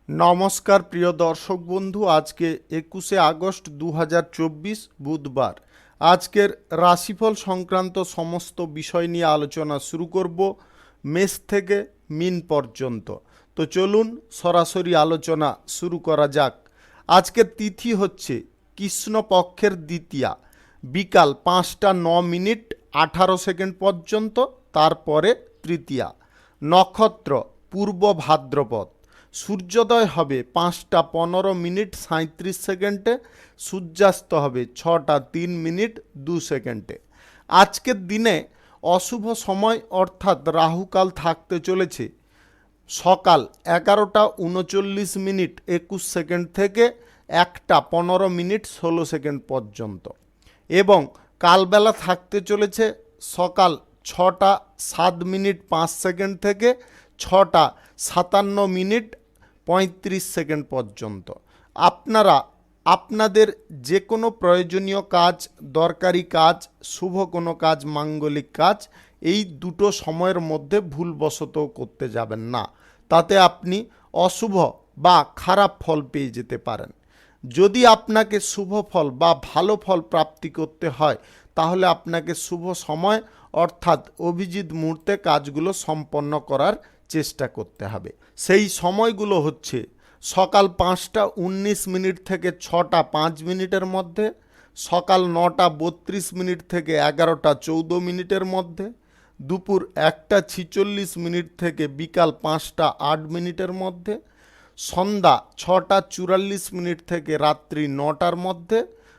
নমস্কার প্রিয় দর্শক বন্ধু, আজকে 21শে আগস্ট 2024 বুধবার। আজকের রাশিফল সংক্রান্ত সমস্ত বিষয় নিয়ে আলোচনা শুরু করব মেষ থেকে মিন পর্যন্ত। তো চলুন সরাসরি আলোচনা শুরু করা যাক। আজকের তিথি হচ্ছে কৃষ্ণপক্ষের দ্বিতীয়া, বিকাল 5টা 9 মিনিট 18 সেকেন্ড পর্যন্ত, তারপরে তৃতীয়া। নক্ষত্র পূর্ব ভাদ্রপদ। সূর্যোদয় হবে 5টা 15 মিনিট 37 সেকেন্ডে, সূর্যাস্ত হবে 6টা 3 মিনিট 2 সেকেন্ডে। আজকের দিনে অশুভ সময় অর্থাৎ রাহুকাল থাকতে চলেছে সকাল 11টা 39 মিনিট 21 সেকেন্ড থেকে 1টা 15 মিনিট 16 সেকেন্ড পর্যন্ত, এবং কালবেলা থাকতে চলেছে সকাল 6টা 7 মিনিট 5 সেকেন্ড থেকে 6টা 57 মিনিট 35 সেকেন্ড পর্যন্ত। আপনারা আপনাদের যে কোনো প্রয়োজনীয় কাজ, দরকারি কাজ, শুভ কোনো কাজ, মাঙ্গলিক কাজ এই দুটো সময়ের মধ্যে ভুলবশত করতে যাবেন না, তাতে আপনি অশুভ বা খারাপ ফল পেয়ে যেতে পারেন। যদি আপনাকে শুভ ফল বা ভালো ফল প্রাপ্তি করতে হয়, তাহলে আপনাকে শুভ সময় অর্থাৎ অভিজিৎ মুহূর্তে কাজগুলো সম্পন্ন করার চেষ্টা করতে হবে। সেই সময়গুলো হচ্ছে সকাল 5টা 19 মিনিট থেকে 6টা 5 মিনিটের মধ্যে, সকাল 9টা 32 মিনিট থেকে 11টা 14 মিনিটের মধ্যে, দুপুর 1টা 46 মিনিট থেকে বিকাল 5টা 8 মিনিটের মধ্যে, সন্ধ্যা 6টা 44 মিনিট থেকে রাত্রি 9টার মধ্যে,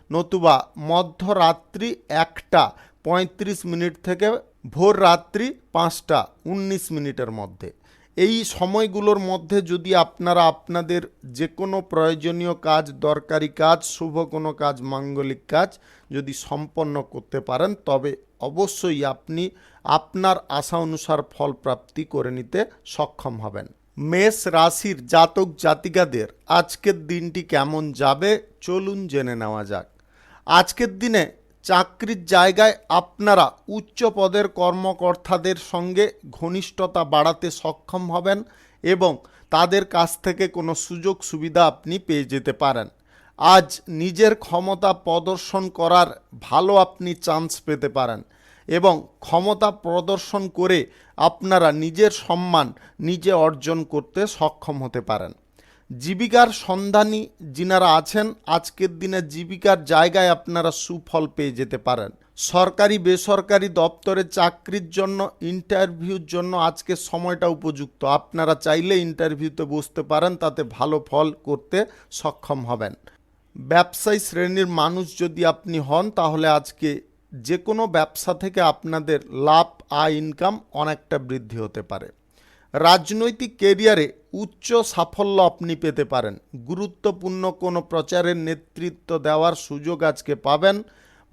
নতুবা মধ্যরাত্রি 1টা 35 মিনিট থেকে ভোর রাত্রি 5টা 19 মিনিটের মধ্যে। এই সময়গুলোর মধ্যে যদি আপনারা আপনাদের যে কোনো প্রয়োজনীয় কাজ, দরকারি কাজ, শুভ কোনো কাজ, মাঙ্গলিক কাজ যদি সম্পন্ন করতে পারেন, তবে অবশ্যই আপনি আপনার আশা অনুসার ফল প্রাপ্তি করে নিতে সক্ষম হবেন। মেষ রাশির জাতক জাতিকাদের আজকের দিনটি কেমন যাবে চলুন জেনে নেওয়া যাক। আজকের দিনে চাকরির জায়গায় আপনারা উচ্চ পদের কর্মকর্তাদের সঙ্গে ঘনিষ্ঠতা বাড়াতে সক্ষম হবেন এবং তাদের কাছ থেকে কোনো সুযোগ সুবিধা আপনি পেয়ে যেতে পারেন। আজ নিজের ক্ষমতা প্রদর্শন করার ভালো আপনি চান্স পেতে পারেন এবং ক্ষমতা প্রদর্শন করে আপনারা নিজের সম্মান নিজে অর্জন করতে সক্ষম হতে পারেন। জীবিকার সন্ধানী যিনারা আছেন, আজকের দিনে জীবিকার জায়গায় আপনারা সুফল পেয়ে যেতে পারেন। সরকারি বেসরকারি দপ্তরে চাকরির জন্য, ইন্টারভিউর জন্য আজকের সময়টা উপযুক্ত। আপনারা চাইলে ইন্টারভিউতে বসতে পারেন, তাতে ভালো ফল করতে সক্ষম হবেন। ব্যবসায়ী শ্রেণীর মানুষ যদি আপনি হন, তাহলে আজকে যে কোনো ব্যবসা থেকে আপনাদের লাভ, আয়, ইনকাম অনেকটা বৃদ্ধি হতে পারে। রাজনৈতিক কেরিয়ারে উচ্চ সাফল্য আপনি পেতে পারেন। গুরুত্বপূর্ণ কোনো প্রচারের নেতৃত্ব দেওয়ার সুযোগ আজকে পাবেন।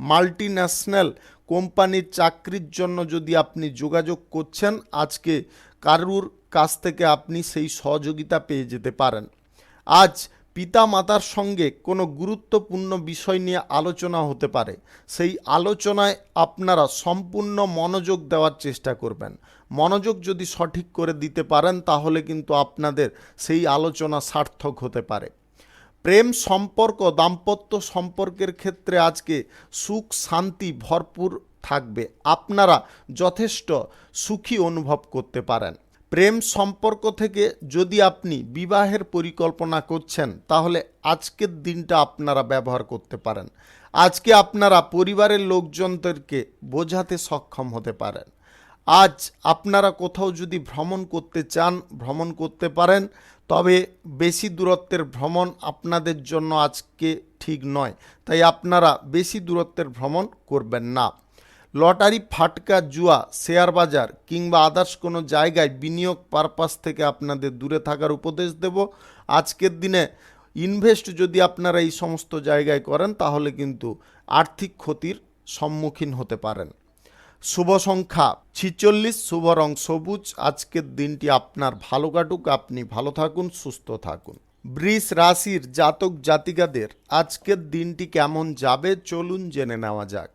মাল্টি ন্যাশনাল কোম্পানির চাকরির জন্য যদি আপনি যোগাযোগ করছেন, আজকে কারুর কাছ থেকে আপনি সেই সহযোগিতা পেয়ে যেতে পারেন। আজ পিতা মাতার সঙ্গে কোনো গুরুত্বপূর্ণ বিষয় নিয়ে আলোচনা হতে পারে। সেই আলোচনায় আপনারা সম্পূর্ণ মনোযোগ দেওয়ার চেষ্টা করবেন। মনোযোগ যদি সঠিক করে দিতে পারেন, তাহলে কিন্তু আপনাদের সেই আলোচনা সার্থক হতে পারে। প্রেম সম্পর্ক, দাম্পত্য সম্পর্কের ক্ষেত্রে আজকে সুখ শান্তি ভরপুর থাকবে। আপনারা যথেষ্ট সুখী অনুভব করতে পারেন। প্রেম সম্পর্ক থেকে যদি আপনি বিবাহের পরিকল্পনা করছেন, তাহলে আজকের দিনটা আপনারা ব্যবহার করতে পারেন। আজকে আপনারা পরিবারের লোকজনদেরকে বোঝাতে সক্ষম হতে পারেন। আজ আপনারা কোথাও যদি ভ্রমণ করতে চান, ভ্রমণ করতে পারেন, তবে বেশি দূরত্বের ভ্রমণ আপনাদের জন্য আজকে ঠিক নয়, তাই আপনারা বেশি দূরত্বের ভ্রমণ করবেন না। লটারি, ফাটকা, জুয়া, শেয়ার বাজার কিংবা আদার্স কোনো জায়গায় বিনিয়োগ পারপাস থেকে আপনাদের দূরে থাকার উপদেশ দেব। আজকের দিনে ইনভেস্ট যদি আপনারা এই সমস্ত জায়গায় করেন, তাহলে কিন্তু আর্থিক ক্ষতির সম্মুখীন হতে পারেন। শুভ সংখ্যা 46, শুভ রং সবুজ। আজকের দিনটি আপনার ভালো কাটুক, আপনি ভালো থাকুন, সুস্থ থাকুন। বৃষ রাশির জাতক জাতিকাদের আজকের দিনটি কেমন যাবে চলুন জেনে নেওয়া যাক।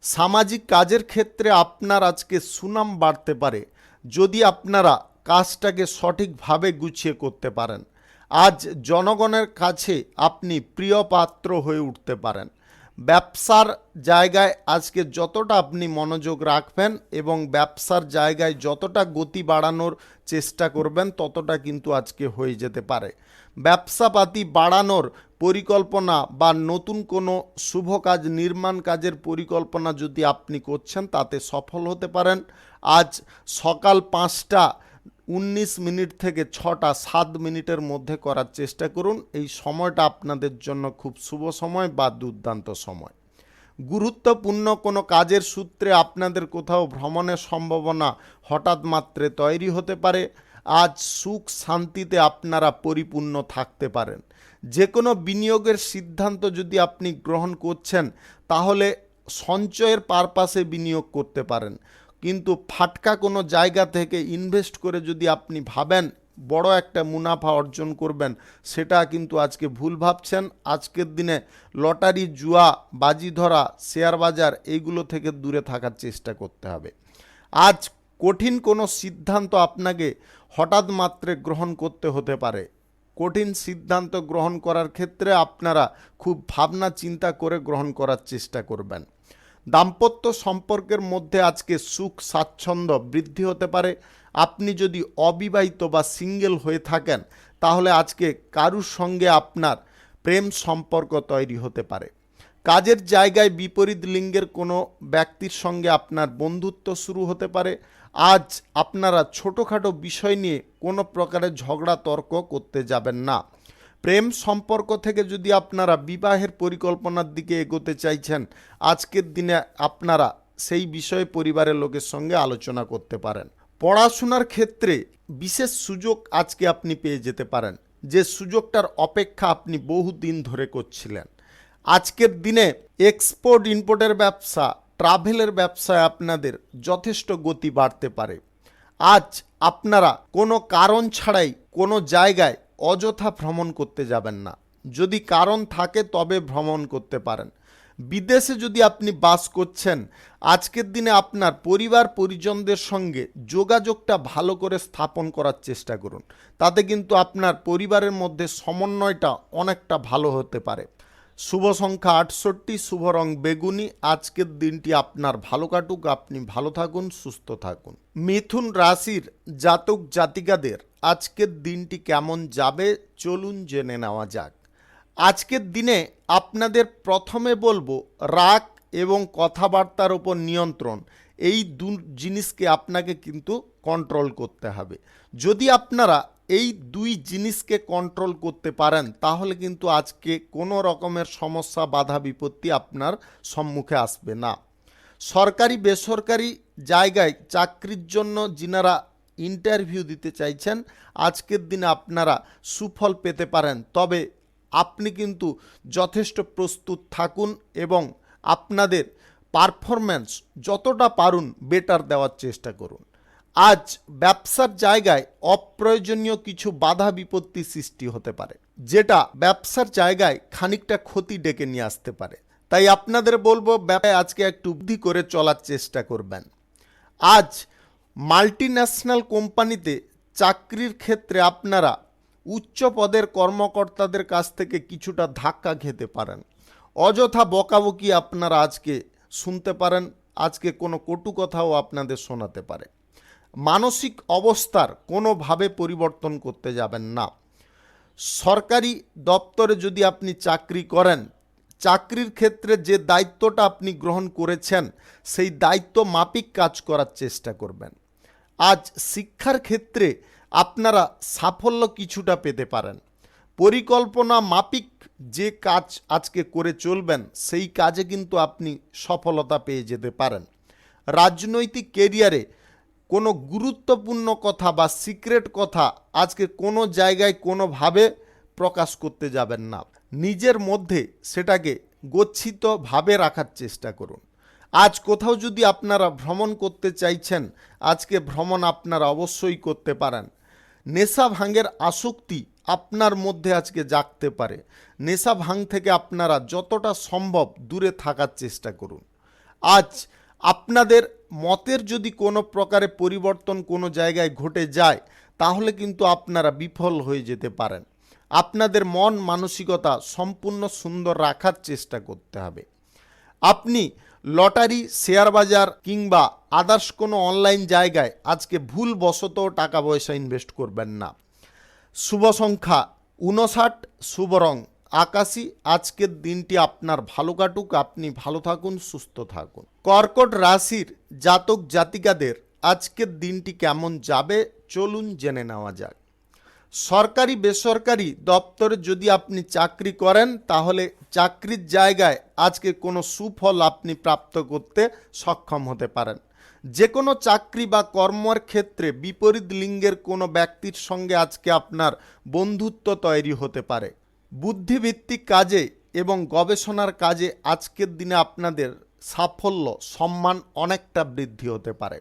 সামাজিক কাজের ক্ষেত্রে আপনার আজকে সুনাম বাড়তে পারে যদি আপনারা কাজটাকে সঠিকভাবে গুছিয়ে করতে পারেন। আজ জনগণের কাছে আপনি প্রিয় পাত্র হয়ে উঠতে পারেন। ব্যবসার জায়গায় আজকে যতটা আপনি মনোযোগ রাখবেন এবং ব্যবসার জায়গায় যতটা গতি বাড়ানোর চেষ্টা করবেন ততটা কিন্তু আজকে হয়ে যেতে পারে। ব্যবসাপাতি বাড়ানোর পরিকল্পনা বা নতুন কোনো শুভ কাজ নির্মাণ কাজের পরিকল্পনা যদি আপনি করছেন তাতে সফল হতে পারেন। আজ সকাল 5:19 থেকে 6:07 মধ্যে করার চেষ্টা করুন। এই সময়টা আপনাদের জন্য খুব শুভ সময় বা দুর্দান্ত সময়। গুরুত্বপূর্ণ কোনো কাজের সূত্রে আপনাদের কোথাও ভ্রমণের সম্ভাবনা হঠাৎ মাত্রে তৈরি হতে পারে। আজ সুখ শান্তিতে আপনারা পরিপূর্ণ থাকতে পারেন। যে কোনো বিনিয়োগের সিদ্ধান্ত যদি আপনি গ্রহণ করছেন তাহলে সঞ্চয়ের পারপাসে বিনিয়োগ করতে পারেন, কিন্তু ফাটকা কোনো জায়গা থেকে ইনভেস্ট করে যদি আপনি ভাবেন বড় একটা মুনাফা অর্জন করবেন, সেটা কিন্তু আজকে ভুল ভাবছেন। আজকের দিনে লটারি, জুয়া, বাজি ধরা, শেয়ার বাজার এইগুলো থেকে দূরে থাকার চেষ্টা করতে হবে। আজ কঠিন কোনো সিদ্ধান্ত আপনাকে হঠাৎ মাত্রে গ্রহণ করতে হতে পারে। কঠিন সিদ্ধান্ত গ্রহণ করার ক্ষেত্রে আপনারা খুব ভাবনা চিন্তা করে গ্রহণ করার চেষ্টা করবেন। দাম্পত্য সম্পর্কের মধ্যে আজকে সুখ স্বাচ্ছন্দ্য বৃদ্ধি হতে পারে। আপনি যদি অবিবাহিত বা সিঙ্গেল হয়ে থাকেন তাহলে আজকে কারুর সঙ্গে আপনার প্রেম সম্পর্ক তৈরি হতে পারে। কাজের জায়গায় বিপরীত লিঙ্গের কোনো ব্যক্তির সঙ্গে আপনার বন্ধুত্ব শুরু হতে পারে। আজ আপনারা ছোটোখাটো বিষয় নিয়ে কোনো প্রকারের ঝগড়া তর্ক করতে যাবেন না। প্রেম সম্পর্ক থেকে যদি আপনারা বিবাহের পরিকল্পনার দিকে এগোতে চাইছেন, আজকের দিনে আপনারা সেই বিষয়ে পরিবারের লোকের সঙ্গে আলোচনা করতে পারেন। পড়াশোনার ক্ষেত্রে বিশেষ সুযোগ আজকে আপনি পেয়ে যেতে পারেন, যে সুযোগটার অপেক্ষা আপনি বহুদিন ধরে করছিলেন। আজকের দিনে এক্সপোর্ট ইম্পোর্টের ব্যবসা, ট্রাভেলের ব্যবসায় আপনাদের যথেষ্ট গতি বাড়তে পারে। আজ আপনারা কোনো কারণ ছাড়াই কোনো জায়গায় অযথা ভ্রমণ করতে যাবেন না। যদি কারণ থাকে তবে ভ্রমণ করতে পারেন। বিদেশে যদি আপনি বাস করছেন, আজকের দিনে আপনার পরিবার পরিজনদের সঙ্গে যোগাযোগটা ভালো করে স্থাপন করার চেষ্টা করুন। তাতে কিন্তু আপনার পরিবারের মধ্যে সমন্বয়টা অনেকটা ভালো হতে পারে। শুভ সংখ্যা 68, শুভ রং বেগুনি। আজকের দিনটি আপনার ভালো কাটুক, আপনি ভালো থাকুন, সুস্থ থাকুন। মিথুন রাশির জাতক জাতিকাদের আজকের দিনটি কেমন যাবে চলুন জেনে নেওয়া যাক। আজকের দিনে আপনাদের প্রথমে বলবো রাগ এবং কথাবার্তার উপর নিয়ন্ত্রণ, এই জিনিসকে আপনাকে কিন্তু কন্ট্রোল করতে হবে। যদি আপনারা এই দুই জিনিসকে কন্ট্রোল করতে পারেন তাহলে কিন্তু আজকে কোনো রকমের সমস্যা বাধা বিপত্তি আপনার সম্মুখে আসবে না। সরকারি বেসরকারি জায়গায় চাকরির জন্য যিনারা ইন্টারভিউ দিতে চাইছেন, আজকের দিনে আপনারা সুফল পেতে পারেন। তবে আপনি কিন্তু যথেষ্ট প্রস্তুত থাকুন এবং আপনাদের পারফরম্যান্স যতটা পারুন বেটার দেওয়ার চেষ্টা করুন। আজ ব্যবসার জায়গায় অপ্রয়োজনীয় কিছু বাধা বিপত্তি সৃষ্টি হতে পারে, যেটা ব্যবসার জায়গায় খানিকটা ক্ষতি ডেকে নিয়ে আসতে পারে। তাই আপনাদের বলবো ব্যবসায় আজকে একটু বুদ্ধি করে চলার চেষ্টা করবেন। আজ মাল্টিন্যাশনাল কোম্পানিতে চাকরির ক্ষেত্রে আপনারা উচ্চ পদের কর্মকর্তাদের কাছ থেকে কিছুটা ধাক্কা খেতে পারেন। অযথা বকাবকি আপনারা আজকে শুনতে পারেন। আজকে কোনো কটু কথাও আপনাদের শোনাতে পারে। মানসিক অবস্থার কোনোভাবে পরিবর্তন করতে যাবেন না। সরকারি দপ্তরে যদি আপনি চাকরি করেন, চাকরির ক্ষেত্রে যে দায়িত্বটা আপনি গ্রহণ করেছেন সেই দায়িত্ব মাফিক কাজ করার চেষ্টা করবেন। আজ শিক্ষার ক্ষেত্রে আপনারা সাফল্য কিছুটা পেতে পারেন। পরিকল্পনা মাফিক যে কাজ আজকে করে চলবেন সেই কাজে কিন্তু আপনি সফলতা পেয়ে যেতে পারেন। রাজনৈতিক কেরিয়ারে কোনো গুরুত্বপূর্ণ কথা বা সিক্রেট কথা আজকে কোনো জায়গায় কোনোভাবে প্রকাশ করতে যাবেন না। নিজের মধ্যে সেটাকে গচ্ছিতভাবে রাখার চেষ্টা করুন। আজ কোথাও যদি আপনারা ভ্রমণ করতে চাইছেন, আজকে ভ্রমণ আপনারা অবশ্যই করতে পারেন। নেশা ভাঙের আসক্তি আপনার মধ্যে আজকে জাগতে পারে। নেশা ভাঙ থেকে আপনারা যতটা সম্ভব দূরে থাকার চেষ্টা করুন। আজ আপনাদের মতের যদি কোনো প্রকারে পরিবর্তন কোনো জায়গায় ঘটে যায় তাহলে কিন্তু আপনারা বিফল হয়ে যেতে পারেন। আপনাদের মন মানসিকতা সম্পূর্ণ সুন্দর রাখার চেষ্টা করতে হবে। আপনি লটারি, শেয়ার বাজার কিংবা আদার্স কোনো অনলাইন জায়গায় আজকে ভুলবশত টাকা পয়সা ইনভেস্ট করবেন না। শুভ সংখ্যা 59, শুভ রং আকাশী। আজকের দিনটি আপনার ভালো কাটুক, আপনি ভালো থাকুন, সুস্থ থাকুন। কর্কট রাশির জাতক জাতিকাদের আজকের দিনটি কেমন যাবে চলুন জেনে নেওয়া যাক। সরকারি বেসরকারি দপ্তরে যদি আপনি চাকরি করেন তাহলে চাকরির জায়গায় আজকে কোনো সুফল আপনি প্রাপ্ত করতে সক্ষম হতে পারেন। যে কোনো চাকরি বা কর্মের ক্ষেত্রে বিপরীত লিঙ্গের কোনো ব্যক্তির সঙ্গে আজকে আপনার বন্ধুত্ব তৈরি হতে পারে। বুদ্ধিভিত্তিক কাজে এবং গবেষণার কাজে আজকের দিনে আপনাদের সাফল্য সম্মান অনেকটা বৃদ্ধি হতে পারে।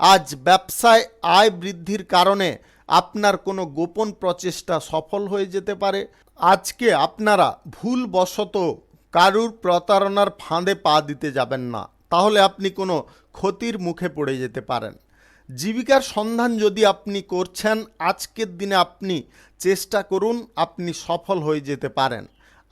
আজ ব্যবসায় আয় বৃদ্ধির কারণে আপনার কোনো গোপন প্রচেষ্টা সফল হয়ে যেতে পারে। আজকে আপনারা ভুলবশত কারুর প্রতারণার ফাঁদে পা দিতে যাবেন না, তাহলে আপনি কোনো ক্ষতির মুখে পড়ে যেতে পারেন। জীবিকার সন্ধান যদি আপনি করছেন আজকের দিনে আপনি চেষ্টা করুন, আপনি সফল হয়ে যেতে পারেন।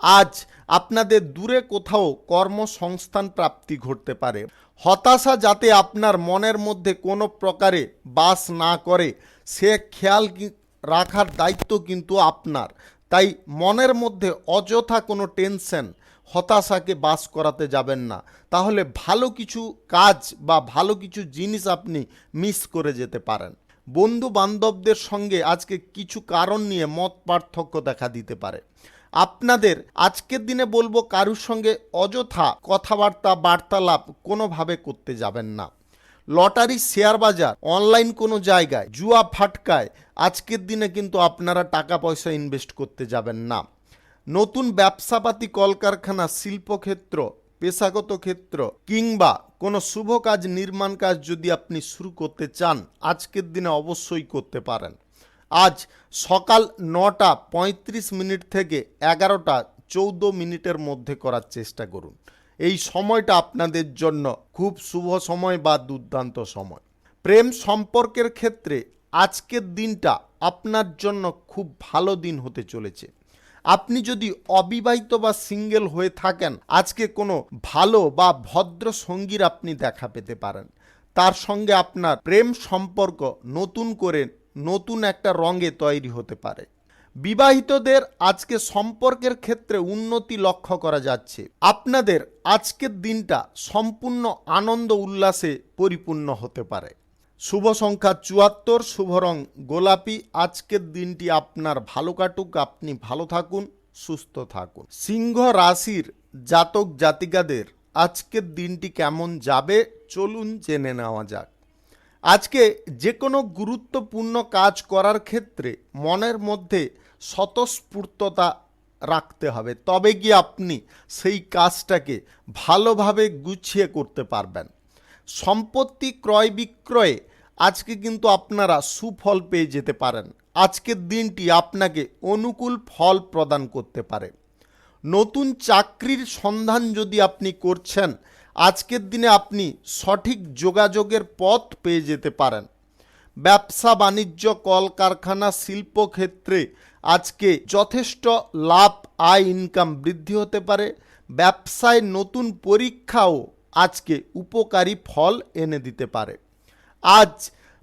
আজ আপনাদের দূরে কোথাও কর্মসংস্থান প্রাপ্তি ঘটতে পারে। হতাশা যাতে আপনার মনের মধ্যে কোনো প্রকারে বাস না করে সে খেয়াল রাখার দায়িত্ব কিন্তু আপনার। তাই মনের মধ্যে অযথা কোনো টেনশন, হতাশাকে বাস করাতে যাবেন না, তাহলে ভালো কিছু কাজ বা ভালো কিছু জিনিস আপনি মিস করে যেতে পারেন। বন্ধু বান্ধবদের সঙ্গে আজকে কিছু কারণ নিয়ে মত পার্থক্য দেখা দিতে পারে। আপনাদের আজকের দিনে বলবো কারুর সঙ্গে অযথা কথাবার্তা বার্তালাপ কোনোভাবে করতে যাবেন না। লটারি, শেয়ার বাজার, অনলাইন কোনো জায়গায় জুয়া ফাটকায় আজকের দিনে কিন্তু আপনারা টাকা পয়সা ইনভেস্ট করতে যাবেন না। নতুন ব্যবসাপাতি, কলকারখানা, শিল্পক্ষেত্র, পেশাগত ক্ষেত্র কিংবা কোনো শুভ কাজ, নির্মাণ কাজ যদি আপনি শুরু করতে চান আজকের দিনে অবশ্যই করতে পারেন। আজ সকাল 9:35 থেকে 11:14 মধ্যে করার চেষ্টা করুন। এই সময়টা আপনাদের জন্য খুব শুভ সময় বা দুর্দান্ত সময়। প্রেম সম্পর্কের ক্ষেত্রে আজকের দিনটা আপনার জন্য খুব ভালো দিন হতে চলেছে। আপনি যদি অবিবাহিত বা সিঙ্গেল হয়ে থাকেন আজকে কোনো ভালো বা ভদ্র সঙ্গীর আপনি দেখা পেতে পারেন। তার সঙ্গে আপনার প্রেম সম্পর্ক নতুন করে নতুন একটা রঙে তৈরি হতে পারে। বিবাহিতদের আজকে সম্পর্কের ক্ষেত্রে উন্নতি লক্ষ্য করা যাচ্ছে। আপনাদের আজকের দিনটা সম্পূর্ণ আনন্দ উল্লাসে পরিপূর্ণ হতে পারে। শুভ সংখ্যা 74, শুভ রং গোলাপি। আজকের দিনটি আপনার ভালো কাটুক, আপনি ভালো থাকুন, সুস্থ থাকুন। সিংহ রাশির জাতক জাতিকাদের আজকের দিনটি কেমন যাবে চলুন জেনে নেওয়া যাক। আজকে যে কোনো গুরুত্বপূর্ণ কাজ করার ক্ষেত্রে মনের মধ্যে স্বতঃস্ফূর্ততা রাখতে হবে, তবে গিয়ে আপনি সেই কাজটাকে ভালোভাবে গুছিয়ে করতে পারবেন। সম্পত্তি ক্রয় বিক্রয়ে আজকে কিন্তু আপনারা সুফল পেয়ে যেতে পারেন। আজকের দিনটি আপনাকে অনুকূল ফল প্রদান করতে পারে। নতুন চাকরির সন্ধান যদি আপনি করছেন আজকের দিনে আপনি সঠিক যোগাযোগের পথ পেয়ে যেতে পারেন। ব্যবসা বাণিজ্য, কলকারখানা, শিল্পক্ষেত্রে আজকে যথেষ্ট লাভ, আয়, ইনকাম বৃদ্ধি হতে পারে। ব্যবসায় নতুন পরীক্ষাও আজকে উপকারী ফল এনে দিতে পারে। আজ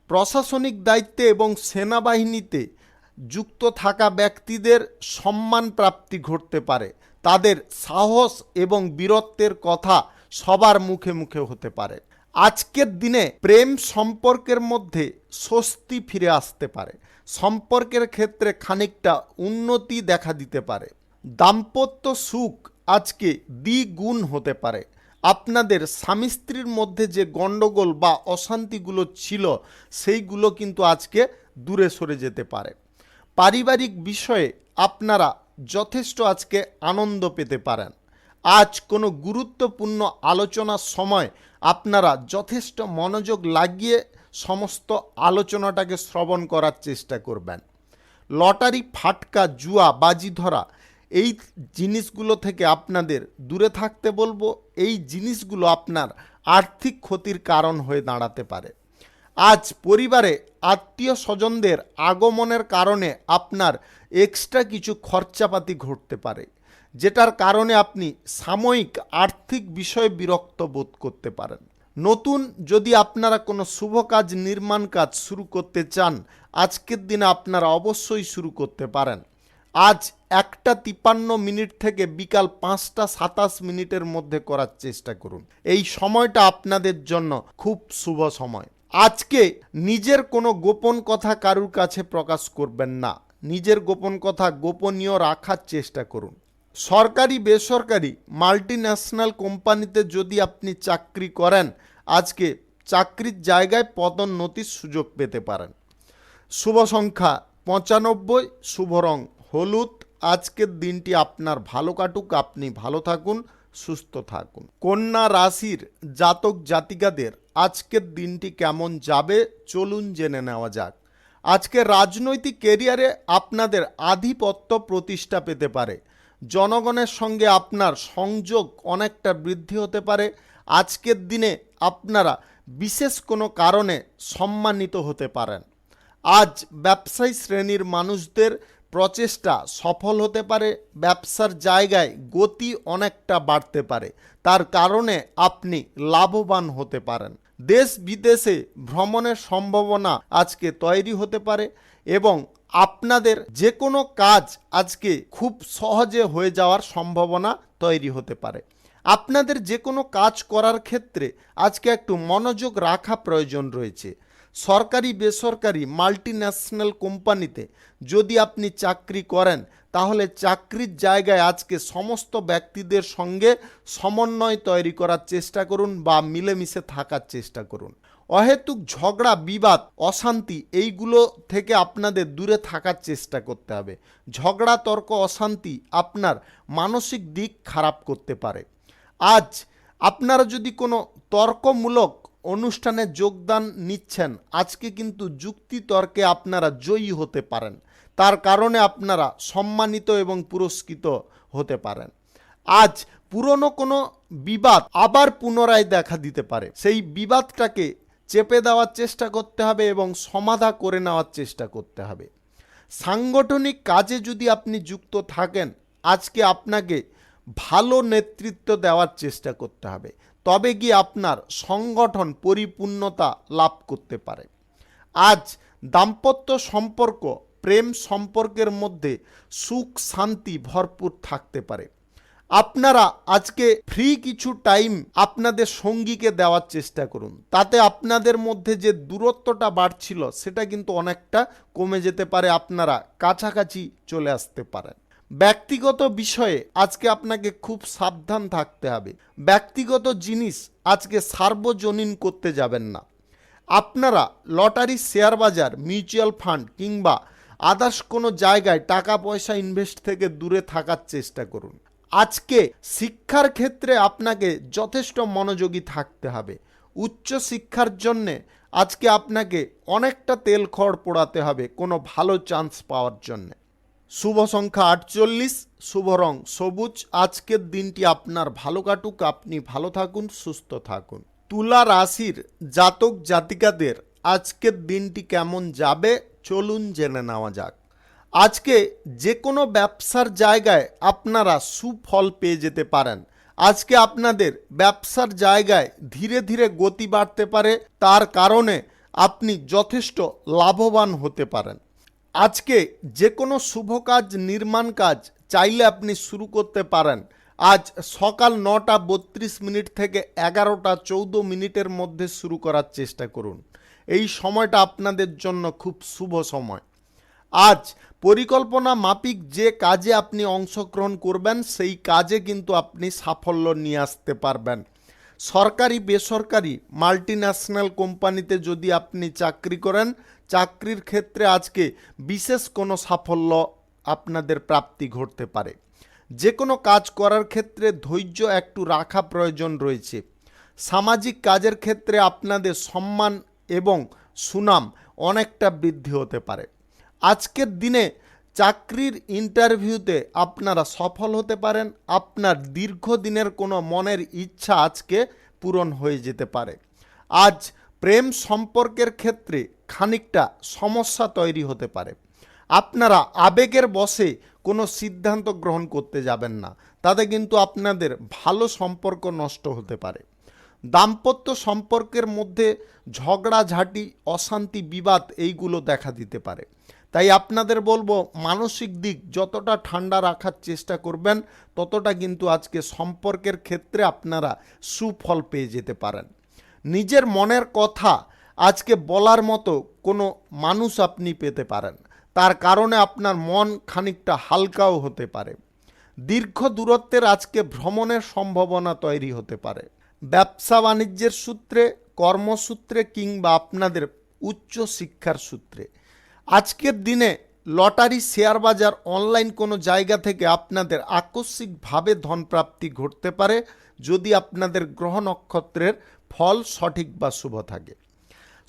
প্রশাসনিক দায়িত্বে এবং সেনাবাহিনীতে যুক্ত থাকা ব্যক্তিদের সম্মান প্রাপ্তি ঘটতে পারে। তাদের সাহস এবং বীরত্বের কথা সবার মুখে মুখে হতে পারে। আজকের দিনে প্রেম সম্পর্কের মধ্যে স্বস্তি ফিরে আসতে পারে। সম্পর্কের ক্ষেত্রে খানিকটা উন্নতি দেখা দিতে পারে। দাম্পত্য সুখ আজকে দ্বিগুণ হতে পারে। আপনাদের স্বামী স্ত্রীর মধ্যে যে গণ্ডগোল বা অশান্তিগুলো ছিল সেইগুলো কিন্তু আজকে দূরে সরে যেতে পারে। পারিবারিক বিষয়ে আপনারা যথেষ্ট আজকে আনন্দ পেতে পারেন। আজ কোনো গুরুত্বপূর্ণ আলোচনার সময় আপনারা যথেষ্ট মনোযোগ লাগিয়ে সমস্ত আলোচনাটাকে শ্রবণ করার চেষ্টা করবেন। লটারি, ফাটকা, জুয়া, বাজি ধরা এই জিনিসগুলো থেকে আপনাদের দূরে থাকতে বলবো। এই জিনিসগুলো আপনার আর্থিক ক্ষতির কারণ হয়ে দাঁড়াতে পারে। আজ পরিবারে আত্মীয় স্বজনদের আগমনের কারণে আপনার এক্সট্রা কিছু খরচাপাতি ঘটতে পারে, যেটার কারণে আপনি সাময়িক আর্থিক বিষয়ে বিরক্ত বোধ করতে পারেন। নতুন যদি আপনারা কোনো শুভ কাজ, নির্মাণ কাজ শুরু করতে চান, আজকের দিনে আপনারা অবশ্যই শুরু করতে পারেন। আজ 1:53 থেকে বিকাল 5:27 মধ্যে করার চেষ্টা করুন। এই সময়টা আপনাদের জন্য খুব শুভ সময়। আজকে নিজের কোনো গোপন কথা কারুর কাছে প্রকাশ করবেন না। নিজের গোপন কথা গোপনীয় রাখার চেষ্টা করুন। সরকারি বেসরকারি মাল্টিন্যাশনাল কোম্পানিতে যদি আপনি চাকরি করেন, আজকে চাকরির জায়গায় পদোন্নতির সুযোগ পেতে পারেন। শুভ সংখ্যা 95, শুভ রং হলুদ। আজকের দিনটি আপনার ভালো কাটুক, আপনি ভালো থাকুন, সুস্থ থাকুন। কন্যা রাশির জাতক জাতিকাদের আজকের দিনটি কেমন যাবে চলুন জেনে নেওয়া যাক। আজকে রাজনৈতিক কেরিয়ারে আপনাদের আধিপত্য প্রতিষ্ঠা পেতে পারে। জনগণের সঙ্গে আপনার সংযোগ অনেকটা বৃদ্ধি হতে পারে। আজকের দিনে আপনারা বিশেষ কোনো কারণে সম্মানিত হতে পারেন। আজ ব্যবসায়ী শ্রেণীর মানুষদের প্রচেষ্টা সফল হতে পারে। ব্যবসার জায়গায় গতি অনেকটা বাড়তে পারে, তার কারণে আপনি লাভবান হতে পারেন। দেশ বিদেশে ভ্রমণের সম্ভাবনা আজকে তৈরি হতে পারে এবং আপনাদের যে কোনো কাজ আজকে খুব সহজে হয়ে যাওয়ার সম্ভাবনা তৈরি হতে পারে। আপনাদের যে কোনো কাজ করার ক্ষেত্রে আজকে একটু মনোযোগ রাখা প্রয়োজন রয়েছে। সরকারি বেসরকারি মাল্টিন্যাশনাল কোম্পানিতে যদি আপনি চাকরি করেন, তাহলে চাকরির জায়গায় আজকে সমস্ত ব্যক্তিদের সঙ্গে সমন্বয় তৈরি করার চেষ্টা করুন বা মিলেমিশে থাকার চেষ্টা করুন। অহেতুক ঝগড়া, বিবাদ, অশান্তি এইগুলো থেকে আপনাদের দূরে থাকার চেষ্টা করতে হবে। ঝগড়া, তর্ক, অশান্তি আপনার মানসিক দিক খারাপ করতে পারে। আজ আপনারা যদি কোনো তর্কমূলক অনুষ্ঠানে যোগদান নিচ্ছেন, আজকে কিন্তু যুক্তি তর্কে আপনারা জয়ী হতে পারেন। তার কারণে আপনারা সম্মানিত এবং পুরস্কৃত হতে পারেন। আজ পুরনো কোনো বিবাদ আবার পুনরায় দেখা দিতে পারে। সেই বিবাদটাকে চেপে দেওয়ার চেষ্টা করতে হবে এবং সমাধা করে নেওয়ার চেষ্টা করতে হবে। সাংগঠনিক কাজে যদি আপনি যুক্ত থাকেন, আজকে আপনাকে ভালো নেতৃত্ব দেওয়ার চেষ্টা করতে হবে, তবে গিয়ে আপনার সংগঠন পরিপূর্ণতা লাভ করতে পারে। আজ দাম্পত্য সম্পর্ক, প্রেম সম্পর্কের মধ্যে সুখ শান্তি ভরপুর থাকতে পারে। আপনারা আজকে ফ্রি কিছু টাইম আপনাদের সঙ্গীকে দেওয়ার চেষ্টা করুন, তাতে আপনাদের মধ্যে যে দূরত্বটা বাড়ছিল সেটা কিন্তু অনেকটা কমে যেতে পারে। আপনারা কাছাকাছি চলে আসতে পারেন। ব্যক্তিগত বিষয়ে আজকে আপনাকে খুব সাবধান থাকতে হবে। ব্যক্তিগত জিনিস আজকে সার্বজনীন করতে যাবেন না। আপনারা লটারি, শেয়ার বাজার, মিউচুয়াল ফান্ড কিংবা আদার্স কোনো জায়গায় টাকা পয়সা ইনভেস্ট থেকে দূরে থাকার চেষ্টা করুন। আজকে শিক্ষার ক্ষেত্রে আপনাকে যথেষ্ট মনোযোগী থাকতে হবে। উচ্চ শিক্ষার জন্যে আজকে আপনাকে অনেকটা তেল খড় পোড়াতে হবে কোনো ভালো চান্স পাওয়ার জন্যে। শুভ সংখ্যা 48, শুভ রং সবুজ। আজকের দিনটি আপনার ভালো কাটুক, আপনি ভালো থাকুন, সুস্থ থাকুন। তুলা রাশির জাতক জাতিকাদের আজকের দিনটি কেমন যাবে চলুন জেনে নেওয়া যাক। আজকে যে কোনো ব্যবসার জায়গায় আপনারা সুফল পেয়ে যেতে পারেন। আজকে আপনাদের ব্যবসার জায়গায় ধীরে ধীরে গতি বাড়তে পারে, তার কারণে আপনি যথেষ্ট লাভবান হতে পারেন। আজকে যে কোনো শুভ কাজ, নির্মাণ কাজ চাইলে আপনি শুরু করতে পারেন। আজ সকাল 9:32 থেকে 11:14 মধ্যে শুরু করার চেষ্টা করুন। এই সময়টা আপনাদের জন্য খুব শুভ সময়। আজ পরিকল্পনা মাফিক যে কাজে আপনি অংশগ্রহণ করবেন, সেই কাজে কিন্তু আপনি সাফল্য নিয়ে আসতে পারবেন। সরকারি বেসরকারি মাল্টিন্যাশনাল কোম্পানিতে যদি আপনি চাকরি করেন, চাকরির ক্ষেত্রে আজকে বিশেষ কোনো সাফল্য আপনাদের প্রাপ্তি ঘটতে পারে। যে কোনো কাজ করার ক্ষেত্রে ধৈর্য একটু রাখা প্রয়োজন রয়েছে। সামাজিক কাজের ক্ষেত্রে আপনাদের সম্মান এবং সুনাম অনেকটা বৃদ্ধি হতে পারে। আজকের দিনে চাকরির ইন্টারভিউতে আপনারা সফল হতে পারেন। আপনার দীর্ঘদিনের কোনো মনের ইচ্ছা আজকে পূরণ হয়ে যেতে পারে। আজ প্রেম সম্পর্কের ক্ষেত্রে খানিকটা সমস্যা তৈরি হতে পারে। আপনারা আবেগের বশে কোনো সিদ্ধান্ত গ্রহণ করতে যাবেন না, তাতে কিন্তু আপনাদের ভালো সম্পর্ক নষ্ট হতে পারে। দাম্পত্য সম্পর্কের মধ্যে ঝগড়াঝাঁটি, অশান্তি, বিবাদ এইগুলো দেখা দিতে পারে। তাই আপনাদের বলবো, মানসিক দিক যতটা ঠান্ডা রাখার চেষ্টা করবেন, ততটা কিন্তু আজকে সম্পর্কের ক্ষেত্রে আপনারা সুফল পেয়ে যেতে পারেন। নিজের মনের কথা আজকে বলার মতো কোনো মানুষ আপনি পেতে পারেন, তার কারণে আপনার মন খানিকটা হালকাও হতে পারে। দীর্ঘ দূরত্বের আজকে ভ্রমণের সম্ভাবনা তৈরি হতে পারে। ব্যবসা বাণিজ্যের সূত্রে, কর্মসূত্রে কিংবা আপনাদের উচ্চ শিক্ষার সূত্রে আজকের দিনে লটারি, শেয়ার বাজার, অনলাইন কোনো জায়গা থেকে আপনাদের আকস্মিকভাবে ধনপ্রাপ্তি ঘটতে পারে, যদি আপনাদের গ্রহ নক্ষত্রের ফল সঠিক বা শুভ থাকে।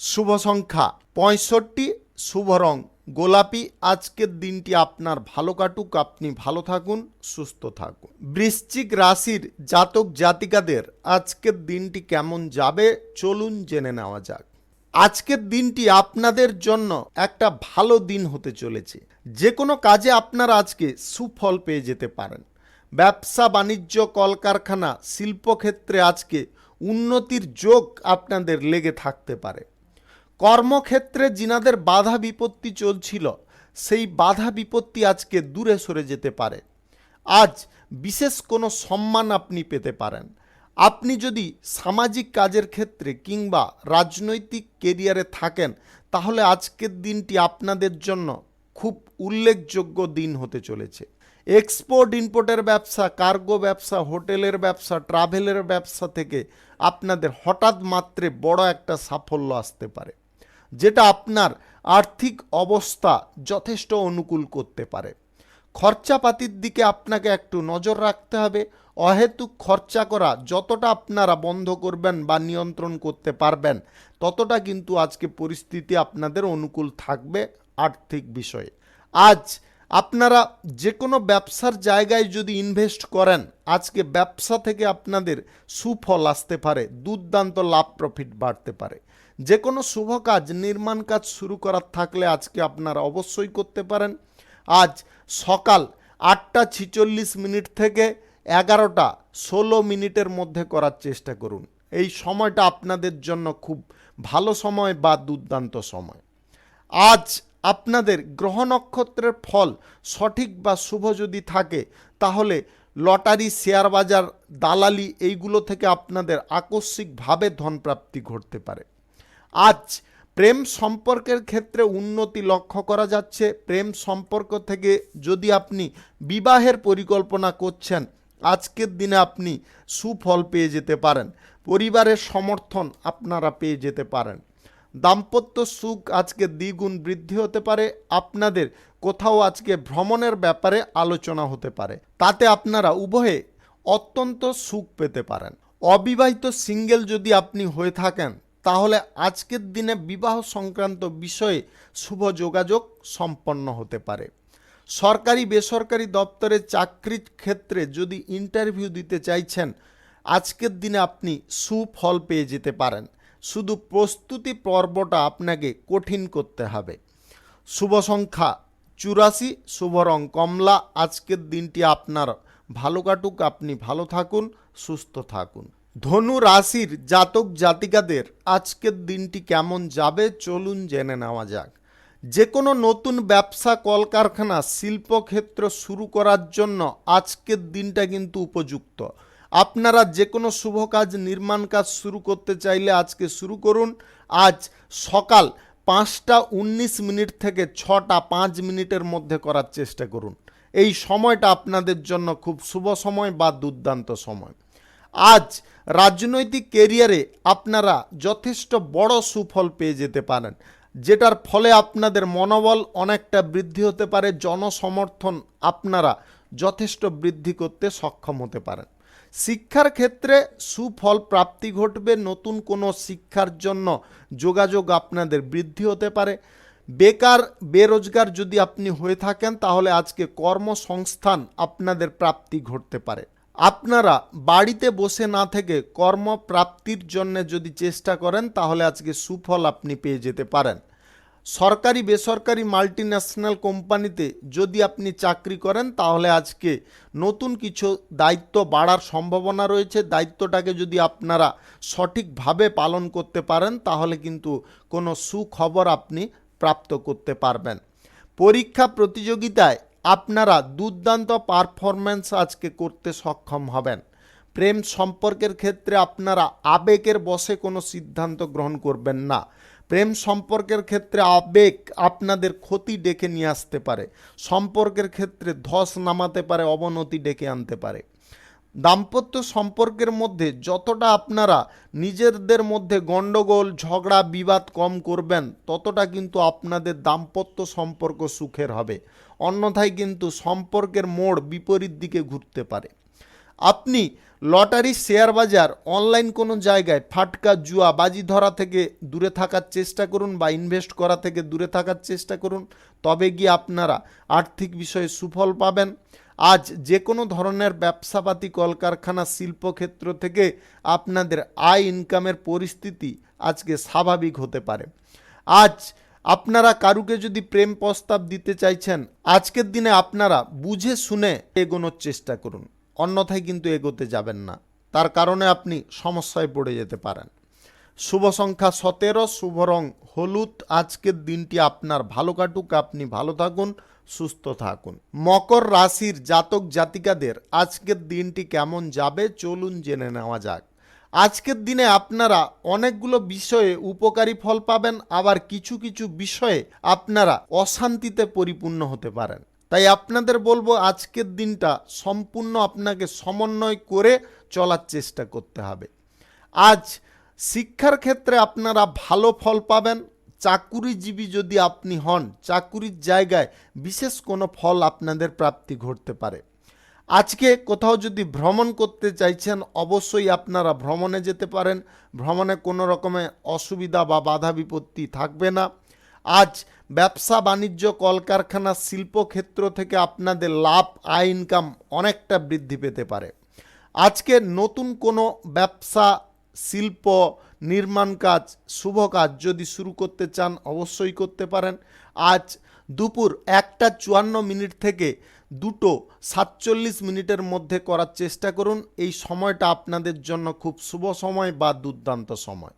শুভ সংখ্যা 65, শুভ রং গোলাপি। আজকের দিনটি আপনার ভালো কাটুক, আপনি ভালো থাকুন, সুস্থ থাকুন। বৃশ্চিক রাশির জাতক জাতিকাদের আজকের দিনটি কেমন যাবে চলুন জেনে নেওয়া যাক। আজকের দিনটি আপনাদের জন্য একটা ভালো দিন হতে চলেছে। যে কোনো কাজে আপনারা আজকে সুফল পেয়ে যেতে পারেন। ব্যবসা বাণিজ্য, কলকারখানা, শিল্পক্ষেত্রে আজকে উন্নতির যোগ আপনাদের লেগে থাকতে পারে। কর্মক্ষেত্রে যিনাদের বাধা বিপত্তি চলছিল, সেই বাধা বিপত্তি আজকে দূরে সরে যেতে পারে। আজ বিশেষ কোনো সম্মান আপনি পেতে পারেন। আপনি যদি সামাজিক কাজের ক্ষেত্রে কিংবা রাজনৈতিক কেরিয়ারে থাকেন, তাহলে আজকের দিনটি আপনাদের জন্য খুব উল্লেখযোগ্য দিন হতে চলেছে। এক্সপোর্ট ইম্পোর্টের ব্যবসা, কার্গো ব্যবসা, হোটেলের ব্যবসা, ট্রাভেলের ব্যবসা থেকে আপনাদের হঠাৎ মাত্রে বড় একটা সাফল্য আসতে পারে, যেটা আপনার আর্থিক অবস্থা যথেষ্ট অনুকূল করতে পারে। খরচাপাতির দিকে আপনাকে একটু নজর রাখতে হবে। অহেতুক খরচা করা যতটা আপনারা বন্ধ করবেন বা নিয়ন্ত্রণ করতে পারবেন, ততটা কিন্তু আজকে পরিস্থিতি আপনাদের অনুকূল থাকবে আর্থিক বিষয়ে। আজ আপনারা যে কোনো ব্যবসার জায়গায় যদি ইনভেস্ট করেন, আজকে ব্যবসা থেকে আপনাদের সুফল আসতে পারে, দুর্দান্ত লাভ প্রফিট বাড়তে পারে। যে কোনো শুভ কাজ, নির্মাণ কাজ শুরু করার থাকলে আজকে আপনারা অবশ্যই করতে পারেন। আজ সকাল 8:46 থেকে 11:16 মধ্যে করার চেষ্টা করুন। এই সময়টা আপনাদের জন্য খুব ভালো সময় বা দুর্দান্ত সময়। আজ আপনাদের গ্রহ নক্ষত্রের ফল সঠিক বা শুভ যদি থাকে, তাহলে লটারি, শেয়ার বাজার, দালালি এইগুলো থেকে আপনাদের আকস্মিকভাবে ধনপ্রাপ্তি ঘটতে পারে। আজ প্রেম সম্পর্কের ক্ষেত্রে উন্নতি লক্ষ্য করা যাচ্ছে। প্রেম সম্পর্ক থেকে যদি আপনি বিবাহের পরিকল্পনা করছেন, আজকের দিনে আপনি সুফল পেয়ে যেতে পারেন। পরিবারের সমর্থন আপনারা পেয়ে যেতে পারেন। দাম্পত্য সুখ আজকে দ্বিগুণ বৃদ্ধি হতে পারে। আপনাদের কোথাও আজকে ভ্রমণের ব্যাপারে আলোচনা হতে পারে, তাতে আপনারা উভয়ে অত্যন্ত সুখ পেতে পারেন। অবিবাহিত সিঙ্গেল যদি আপনি হয়ে থাকেন, তাহলে আজকের দিনে বিবাহ সংক্রান্ত বিষয়ে শুভ যোগাযোগ সম্পন্ন হতে পারে। সরকারি বেসরকারি দপ্তরে চাকরির ক্ষেত্রে যদি ইন্টারভিউ দিতে চাইছেন, আজকের দিনে আপনি সুফল পেয়ে যেতে পারেন। শুধু প্রস্তুতি পর্বটা আপনাকে কঠিন করতে হবে। শুভ সংখ্যা 84, শুভ রং কমলা। আজকের দিনটি আপনার ভালো কাটুক, আপনি ভালো থাকুন, সুস্থ থাকুন। ধনু রাশির জাতক জাতিকাদের আজকের দিনটি কেমন যাবে চলুন জেনে নেওয়া যাক। যে কোনো নতুন ব্যবসা, কলকারখানা, শিল্পক্ষেত্র শুরু করার জন্য আজকের দিনটা কিন্তু উপযুক্ত। আপনারা যে কোনো শুভ কাজ, নির্মাণ কাজ শুরু করতে চাইলে আজকে শুরু করুন। আজ সকাল 5:19 থেকে 6:05 মধ্যে করার চেষ্টা করুন। এই সময়টা আপনাদের জন্য খুব শুভ সময় বা দুর্দান্ত সময়। আজ রাজনৈতিক কেরিয়ারে আপনারা যথেষ্ট বড় সুফল পেয়ে যেতে পারেন, যেটার ফলে আপনাদের মনোবল অনেকটা বৃদ্ধি হতে পারে। জনসমর্থন আপনারা যথেষ্ট বৃদ্ধি করতে সক্ষম হতে পারেন। শিক্ষার ক্ষেত্রে সুফল প্রাপ্তি ঘটবে। নতুন কোনো শিক্ষার জন্য যোগাযোগ আপনাদের বৃদ্ধি হতে পারে। বেকার বেরোজগার যদি আপনি হয়ে থাকেন, তাহলে আজকে কর্মসংস্থান আপনাদের প্রাপ্তি ঘটতে পারে। আপনারা বাড়িতে বসে না থেকে কর্মপ্রাপ্তির জন্য যদি চেষ্টা করেন তাহলে আজকে সুফল আপনি পেয়ে যেতে পারেন। সরকারি বেসরকারি মাল্টিন্যাশনাল কোম্পানিতে যদি আপনি চাকরি করেন তাহলে আজকে নতুন কিছু দায়িত্ব বাড়ার সম্ভাবনা রয়েছে। দায়িত্বটাকে যদি আপনারা সঠিকভাবে পালন করতে পারেন তাহলে কিন্তু কোনো সুখবর আপনি প্রাপ্ত করতে পারবেন। পরীক্ষা প্রতিযোগিতায় আপনারা দুর্দান্ত পারফরম্যান্স আজকে করতে সক্ষম হবেন। প্রেম সম্পর্কের ক্ষেত্রে আপনারা আবেগের বশে কোনো সিদ্ধান্ত গ্রহণ করবেন না। প্রেম সম্পর্কের ক্ষেত্রে আবেগ আপনাদের ক্ষতি ডেকে নিয়ে আসতে পারে, সম্পর্কের ক্ষেত্রে ধস নামাতে পারে, অবনতি ডেকে আনতে পারে। দাম্পত্য সম্পর্কের মধ্যে যতটা আপনারা নিজেদের মধ্যে গণ্ডগোল ঝগড়া বিবাদ কম করবেন ততটা কিন্তু আপনাদের দাম্পত্য সম্পর্ক সুখের হবে, অন্যথায় কিন্তু সম্পর্কের মোড় বিপরীত দিকে ঘুরতে পারে। আপনি লটারি, শেয়ার বাজার, অনলাইন কোনো জায়গায় ফাটকা জুয়া বাজি ধরা থেকে দূরে থাকার চেষ্টা করুন বা ইনভেস্ট করা থেকে দূরে থাকার চেষ্টা করুন, তবে গিয়ে আপনারা আর্থিক বিষয়ে সুফল পাবেন। আজ যে কোনো ধরনের ব্যবসাপাতি, কলকারখানা, শিল্পক্ষেত্র থেকে আপনাদের আয় ইনকামের পরিস্থিতি আজকে স্বাভাবিক হতে পারে। আজ আপনারা কারুকে যদি প্রেম প্রস্তাব দিতে চাইছেন আজকের দিনে আপনারা বুঝে শুনে এগোনোর চেষ্টা করুন, অন্যথায় কিন্তু এগোতে যাবেন না, তার কারণে আপনি সমস্যায় পড়ে যেতে পারেন। শুভ সংখ্যা 17, শুভ রং হলুদ। আজকের দিনটি আপনার ভালো কাটুক, আপনি ভালো থাকুন, সুস্থ থাকুন। মকর রাশির জাতক জাতিকাদের আজকের দিনটি কেমন যাবে চলুন জেনে নেওয়া যাক। আজকের দিনে আপনারা অনেকগুলো বিষয়ে উপকারী ফল পাবেন, আবার কিছু কিছু বিষয়ে আপনারা অশান্তিতে পরিপূর্ণ হতে পারেন। তাই আপনাদের বলবো আজকের দিনটা সম্পূর্ণ আপনাকে সমন্বয় করে চলার চেষ্টা করতে হবে। আজ শিক্ষার ক্ষেত্রে আপনারা ভালো ফল পাবেন। চাকুরিজীবী যদি আপনি হন, চাকুরির জায়গায় বিশেষ কোনো ফল আপনাদের প্রাপ্তি ঘটতে পারে। আজকে কোথাও যদি ভ্রমণ করতে চাইছেন অবশ্যই আপনারা ভ্রমণে যেতে পারেন, ভ্রমণে কোনো রকমের অসুবিধা বা বাধা বিপত্তি থাকবে না। আজ ব্যবসা বাণিজ্য, কলকারখানা, শিল্পক্ষেত্র থেকে আপনাদের লাভ, আয় ইনকাম অনেকটা বৃদ্ধি পেতে পারে। আজকে নতুন কোনো ব্যবসা, শিল্প, নির্মাণ কাজ, শুভ কাজ যদি শুরু করতে চান অবশ্যই করতে পারেন। আজ দুপুর 1:54 থেকে 2:47 মধ্যে করার চেষ্টা করুন। এই সময়টা আপনাদের জন্য খুব শুভ সময় বা দুর্দান্ত সময়।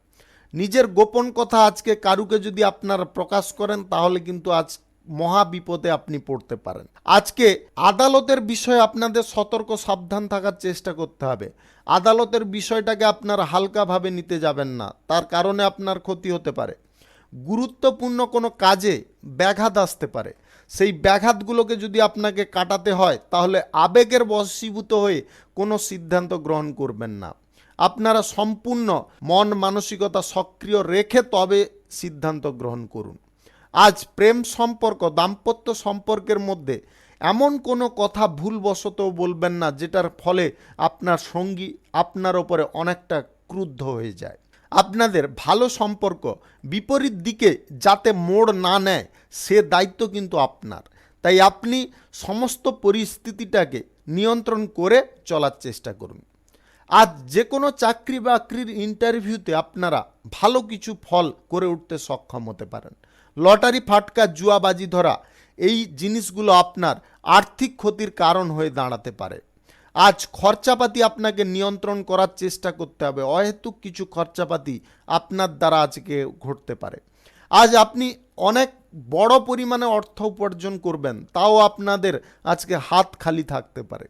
নিজের গোপন কথা আজকে কারুকে যদি আপনারা প্রকাশ করেন তাহলে কিন্তু আজ মহা বিপদে আপনি পড়তে পারেন। আজকে আদালতের বিষয়ে আপনাদের সতর্ক সাবধান থাকার চেষ্টা করতে হবে। আদালতের বিষয়টাকে আপনারা হালকাভাবে নিতে যাবেন না, তার কারণে আপনার ক্ষতি হতে পারে। গুরুত্বপূর্ণ কোনো কাজে ব্যাঘাত আসতে পারে, সেই ব্যাঘাতগুলোকে যদি আপনাকে কাটাতে হয় তাহলে আবেগের বশীভূত হয়ে কোনো সিদ্ধান্ত গ্রহণ করবেন না। আপনারা সম্পূর্ণ মন মানসিকতা সক্রিয় রেখে তবে সিদ্ধান্ত গ্রহণ করুন। আজ প্রেম সম্পর্ক, দাম্পত্য সম্পর্কের মধ্যে এমন কোনো কথা ভুলবশত বলবেন না যেটার ফলে আপনার সঙ্গী আপনার ওপরে অনেকটা ক্রুদ্ধ হয়ে যায়। আপনাদের ভালো সম্পর্ক বিপরীত দিকে যাতে মোড় না নেয় সে দায়িত্ব কিন্তু আপনার। তাই আপনি সমস্ত পরিস্থিতিটাকে নিয়ন্ত্রণ করে চলার চেষ্টা করুন। আজ যে কোনো চাকরি বাকরির ইন্টারভিউতে আপনারা ভালো কিছু ফল করে উঠতে সক্ষম হতে পারেন। লটারি, ফাটকা, জুয়াবাজি ধরা এই জিনিসগুলো আপনার আর্থিক ক্ষতির কারণ হয়ে দাঁড়াতে পারে। আজ খরচাপাতি আপনাকে নিয়ন্ত্রণ করার চেষ্টা করতে হবে, অহেতুক কিছু খরচাপাতি আপনার দ্বারা আজকে ঘটতে পারে। আজ আপনি অনেক বড় পরিমাণে অর্থ উপার্জন করবেন, তাও আপনাদের আজকে হাত খালি থাকতে পারে।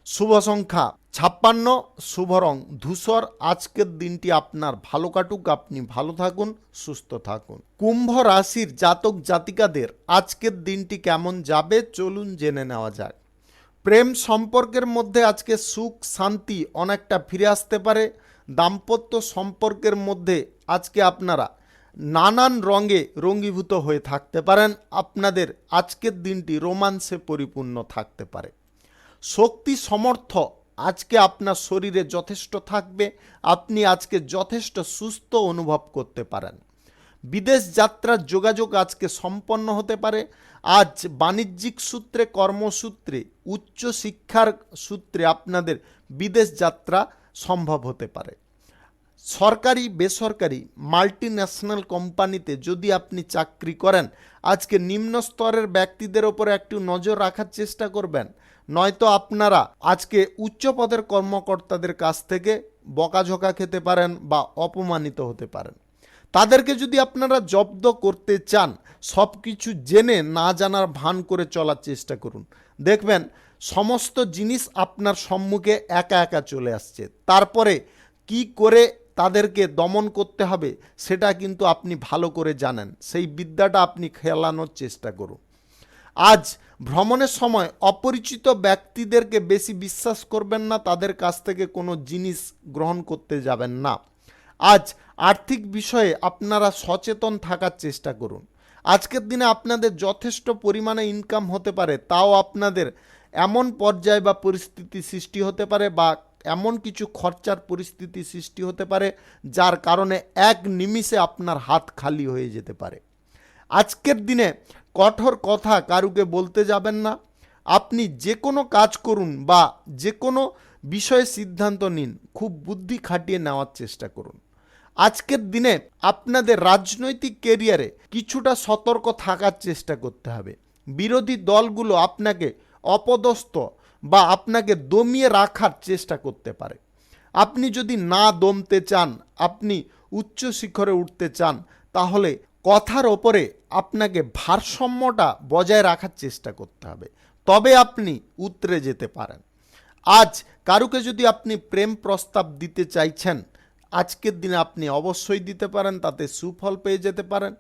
শুভ সংখ্যা 56, শুভ রং ধূসর। আজকের দিনটি আপনার ভালো কাটুক, আপনি ভালো থাকুন, সুস্থ থাকুন। কুম্ভ রাশির জাতক জাতিকাদের আজকের দিনটি কেমন যাবে চলুন জেনে নেওয়া যাক। প্রেম সম্পর্কের মধ্যে আজকে সুখ শান্তি অনেকটা ফিরে আসতে পারে। দাম্পত্য সম্পর্কের মধ্যে আজকে আপনারা নানান রঙে রঙীভূত হয়ে থাকতে পারেন। আপনাদের আজকের দিনটি রোমান্সে পরিপূর্ণ থাকতে পারে। শক্তি সমর্থ আজকে আপনার শরীরে যথেষ্ট থাকবে, আপনি আজকে যথেষ্ট সুস্থ অনুভব করতে পারেন। বিদেশ যাত্রার যোগাযোগ আজকে সম্পন্ন হতে পারে। আজ বাণিজ্যিক সূত্রে, কর্মসূত্রে, উচ্চ শিক্ষার সূত্রে আপনাদের বিদেশ যাত্রা সম্ভব হতে পারে। সরকারি বেসরকারি মাল্টি ন্যাশনাল কোম্পানিতে যদি আপনি চাকরি করেন, আজকে নিম্ন স্তরের ব্যক্তিদের ওপরে একটু নজর রাখার চেষ্টা করবেন, নয়তো আপনারা আজকে উচ্চ পদের কর্মকর্তাদের কাছ থেকে বকাঝকা খেতে পারেন বা অপমানিত হতে পারেন। তাদেরকে যদি আপনারা জব্দ করতে চান, সব কিছু জেনে না জানার ভান করে চলার চেষ্টা করুন, দেখবেন সমস্ত জিনিস আপনার সম্মুখে একা একা চলে আসছে। তারপরে কি করে তাদেরকে দমন করতে হবে সেটা কিন্তু আপনি ভালো করে জানেন, সেই বিদ্যাটা আপনি খেলানোর চেষ্টা করুন। আজ ভ্রমণের সময় অপরিচিত ব্যক্তিদেরকে বেশি বিশ্বাস করবেন না, তাদের কাছ থেকে কোনো জিনিস গ্রহণ করতে যাবেন না। আজ আর্থিক বিষয়ে আপনারা সচেতন থাকার চেষ্টা করুন। আজকের দিনে আপনাদের যথেষ্ট পরিমাণে ইনকাম হতে পারে, তাও আপনাদের এমন পর্যায় বা পরিস্থিতি সৃষ্টি হতে পারে বা এমন কিছু খরচার পরিস্থিতি সৃষ্টি হতে পারে যার কারণে এক নিমিষে আপনার হাত খালি হয়ে যেতে পারে। আজকের দিনে কঠোর কথা কারুকে বলতে যাবেন না। আপনি যে কোনো কাজ করুন বা যে কোনো বিষয়ে সিদ্ধান্ত নিন, খুব বুদ্ধি খাটিয়ে নেওয়ার চেষ্টা করুন। আজকের দিনে আপনাদের রাজনৈতিক কেরিয়ারে কিছুটা সতর্ক থাকার চেষ্টা করতে হবে। বিরোধী দলগুলো আপনাকে অপদস্থ বা আপনাকে দমিয়ে রাখার চেষ্টা করতে পারে। আপনি যদি না দমতে চান, আপনি উচ্চ শিখরে উঠতে চান, তাহলে কথার ওপরে আপনাকে ভারসাম্যটা বজায় রাখার চেষ্টা করতে হবে, তবে আপনি উতরে যেতে পারেন। আজ কারুকে যদি আপনি প্রেম প্রস্তাব দিতে চাইছেন, আজকের দিনে আপনি অবশ্যই দিতে পারেন, তাতে সুফল পেয়ে যেতে পারেন।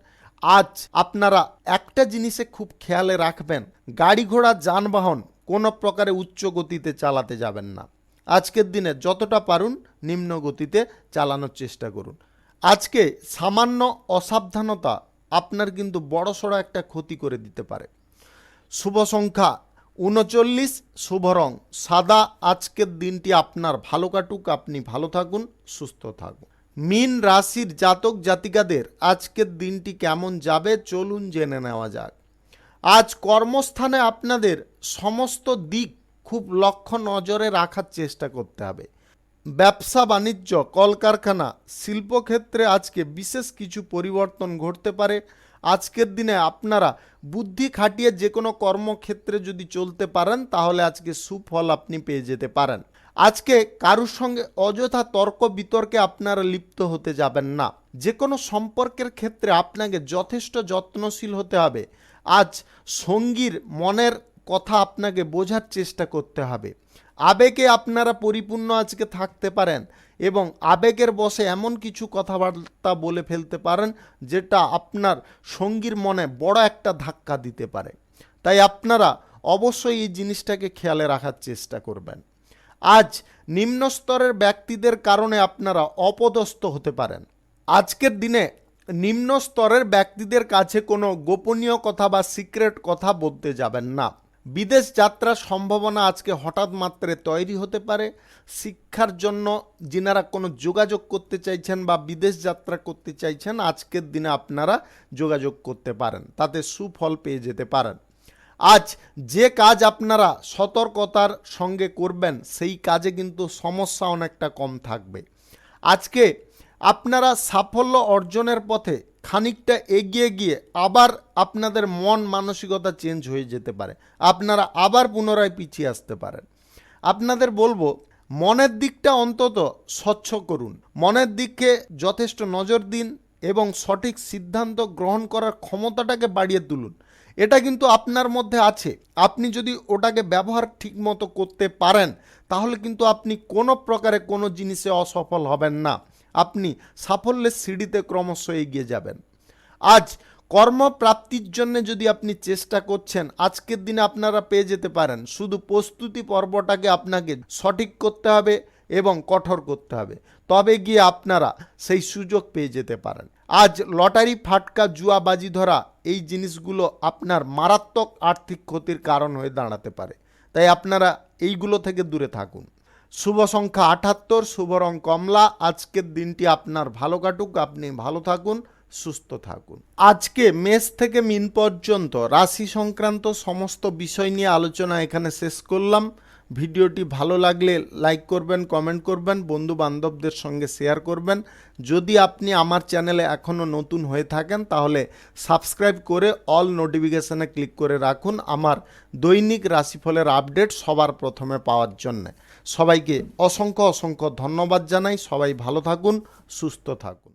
আজ আপনারা একটা জিনিসে খুব খেয়ালে রাখবেন, গাড়ি ঘোড়া যানবাহন কোনো প্রকারে উচ্চ গতিতে চালাতে যাবেন না। আজকের দিনে যতটা পারুন নিম্ন গতিতে চালানোর চেষ্টা করুন। আজকে সামান্য অসাবধানতা আপনার কিন্তু বড়সড় একটা ক্ষতি করে দিতে পারে। শুভ সংখ্যা 39, শুভ রং সাদা। আজকের দিনটি আপনার ভালো কাটুক, আপনি ভালো থাকুন, সুস্থ থাকুন। মীন রাশির জাতক জাতিকাদের আজকের দিনটি কেমন যাবে চলুন জেনে নেওয়া যাক। আজ কর্মস্থানে আপনাদের সমস্ত দিক খুব লক্ষ্য নজরে রাখার চেষ্টা করতে হবে। ব্যবসা বাণিজ্য, কলকারখানা, শিল্পক্ষেত্রে আজকে বিশেষ কিছু পরিবর্তন ঘটতে পারে। আজকের দিনে আপনারা বুদ্ধি খাটিয়ে যে কোনো কর্মক্ষেত্রে যদি চলতে পারেন, তাহলে আজকে সুফল আপনি পেয়ে যেতে পারেন। আজকে কারুর সঙ্গে অযথা তর্ক বিতর্কে আপনারা লিপ্ত হতে যাবেন না। যে কোনো সম্পর্কের ক্ষেত্রে আপনাকে যথেষ্ট যত্নশীল হতে হবে। আজ সঙ্গীর মনের কথা আপনাকে বোঝার চেষ্টা করতে হবে। আবেগে আপনারা পরিপূর্ণ আজকে থাকতে পারেন এবং আবেগের বশে এমন কিছু কথাবার্তা বলে ফেলতে পারেন যেটা আপনার সঙ্গীর মনে বড় একটা ধাক্কা দিতে পারে। তাই আপনারা অবশ্যই এই জিনিসটাকে খেয়ালে রাখার চেষ্টা করবেন। আজ নিম্ন স্তরের ব্যক্তিদের কারণে আপনারা অপদস্থ হতে পারেন। আজকের দিনে নিম্ন স্তরের ব্যক্তিদের কাছে কোনো গোপনীয় কথা বা সিক্রেট কথা বলতে যাবেন না। বিদেশ যাত্রার সম্ভাবনা আজকে হঠাৎ মাত্রে তৈরি হতে পারে। শিক্ষার জন্য যিনারা কোনো যোগাযোগ করতে চাইছেন বা বিদেশ যাত্রা করতে চাইছেন, আজকের দিনে আপনারা যোগাযোগ করতে পারেন, তাতে সুফল পেয়ে যেতে পারেন। আজ যে কাজ আপনারা সতর্কতার সঙ্গে করবেন, সেই কাজে কিন্তু সমস্যা অনেকটা কম থাকবে। আজকে আপনারা সাফল্য অর্জনের পথে খানিকটা এগিয়ে গিয়ে আবার আপনাদের মন মানসিকতা চেঞ্জ হয়ে যেতে পারে, আপনারা আবার পুনরায় পিছিয়ে আসতে পারেন। আপনাদের বলবো, মনের দিকটা অন্তত স্বচ্ছ করুন, মনের দিকে যথেষ্ট নজর দিন এবং সঠিক সিদ্ধান্ত গ্রহণ করার ক্ষমতাটাকে বাড়িয়ে তুলুন। এটা কিন্তু আপনার মধ্যে আছে, আপনি যদি ওটাকে ব্যবহার ঠিকমতো করতে পারেন, তাহলে কিন্তু আপনি কোনো প্রকারে কোনো জিনিসে অসফল হবেন না, আপনি সাফল্যের সিঁড়িতে ক্রমশ এগিয়ে যাবেন। আজ কর্মপ্রাপ্তির জন্য যদি আপনি চেষ্টা করছেন, আজকের দিনে আপনারা পেয়ে যেতে পারেন। শুধু প্রস্তুতি পর্বটাকে আপনাকে সঠিক করতে হবে এবং কঠোর করতে হবে, তবে গিয়ে আপনারা সেই সুযোগ পেয়ে যেতে পারেন। আজ লটারি, ফাটকা, জুয়াবাজি ধরা এই জিনিসগুলো আপনার মারাত্মক আর্থিক ক্ষতির কারণ হয়ে দাঁড়াতে পারে, তাই আপনারা এইগুলো থেকে দূরে থাকুন। শুভ সংখ্যা 78, শুভ রং কমলা। আজকের দিনটি আপনার ভালো কাটুক, আপনি ভালো থাকুন, সুস্থ থাকুন। আজকে মেষ থেকে মিন পর্যন্ত রাশি সংক্রান্ত সমস্ত বিষয় নিয়ে আলোচনা এখানে শেষ করলাম। ভিডিওটি ভালো লাগলে লাইক করবেন, কমেন্ট করবেন, বন্ধু বান্ধবদের সঙ্গে শেয়ার করবেন। যদি আপনি আমার চ্যানেলে এখনও নতুন হয়ে থাকেন তাহলে সাবস্ক্রাইব করে অল নোটিফিকেশানে ক্লিক করে রাখুন আমার দৈনিক রাশিফলের আপডেট সবার প্রথমে পাওয়ার জন্য। সবাইকে অসংখ্য অসংখ্য ধন্যবাদ জানাই। সবাই ভালো থাকুন, সুস্থ থাকুন।